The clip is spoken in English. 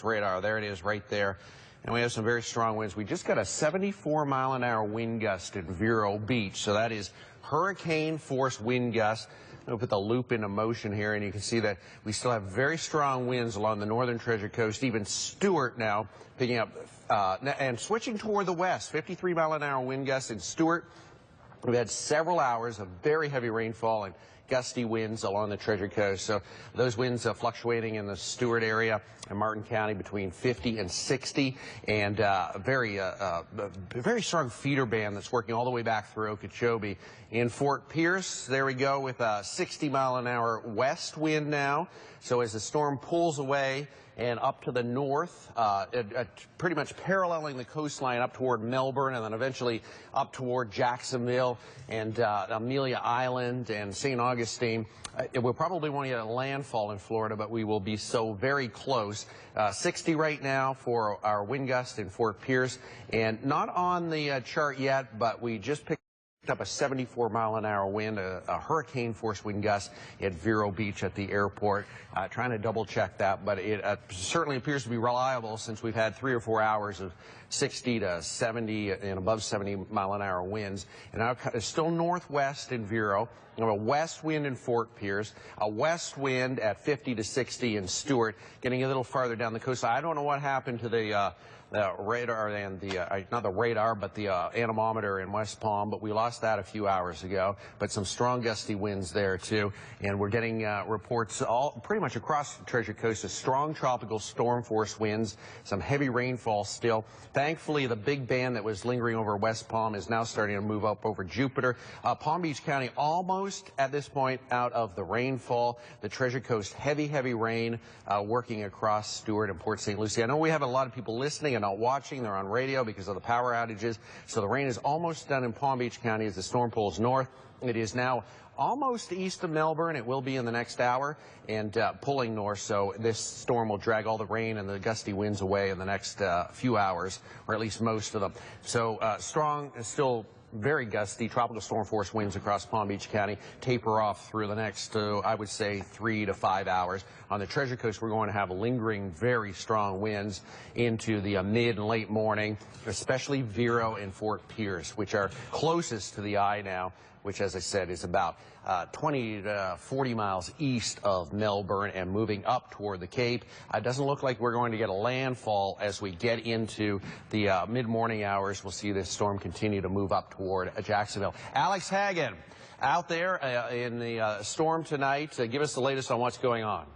radar. There it is right there. And we have some very strong winds. We just got a 74-mile-an-hour wind gust at Vero Beach. So that is hurricane force wind gust. I'll put the loop into motion here, and you can see that we still have very strong winds along the northern Treasure Coast. Even Stewart now picking up and switching toward the west. 53-mile-an-hour wind gusts in Stewart. We've had several hours of very heavy rainfall and gusty winds along the Treasure Coast. So those winds fluctuating in the Stewart area and Martin County between 50 and 60, and very strong feeder band that's working all the way back through Okeechobee. In Fort Pierce, there we go with a 60-mile-an-hour west wind now. So as the storm pulls away and up to the north, pretty much paralleling the coastline up toward Melbourne, and then eventually up toward Jacksonville and Amelia Island and St. Augustine. We'll probably won't get a landfall in Florida, but we will be so very close. 60 right now for our wind gust in Fort Pierce, and not on the chart yet, but we just picked up a 74-mile-an-hour wind, a hurricane force wind gust at Vero Beach at the airport. Trying to double check that, but it certainly appears to be reliable since we've had 3 or 4 hours of 60 to 70 and above 70-mile-an-hour winds. And now it's still northwest in Vero. We have a west wind in Fort Pierce, a west wind at 50 to 60 in Stewart, getting a little farther down the coast. I don't know what happened to the radar and the, not the radar, but the anemometer in West Palm, but we lost that a few hours ago. But some strong gusty winds there, too. And we're getting reports pretty much across the Treasure Coast of strong tropical storm force winds, some heavy rainfall still. Thankfully, the big band that was lingering over West Palm is now starting to move up over Jupiter. Palm Beach County almost at this point out of the rainfall. The Treasure Coast, heavy rain working across Stewart and Port St. Lucie. I know we have a lot of people listening and not watching. They're on radio because of the power outages. So the rain is almost done in Palm Beach County as the storm pulls north. It is now almost east of Melbourne. It will be in the next hour, and pulling north. So this storm will drag all the rain and the gusty winds away in the next few hours, or at least most of them. So strong and still very gusty tropical storm force winds across Palm Beach County taper off through the next, I would say, 3 to 5 hours. On the Treasure Coast, we're going to have lingering, very strong winds into the mid and late morning, especially Vero and Fort Pierce, which are closest to the eye now, which, as I said, is about 20 to 40 miles east of Melbourne and moving up toward the Cape. It doesn't look like we're going to get a landfall as we get into the mid-morning hours. We'll see this storm continue to move up toward Jacksonville. Alex Hagan out there in the storm tonight. Give us the latest on what's going on.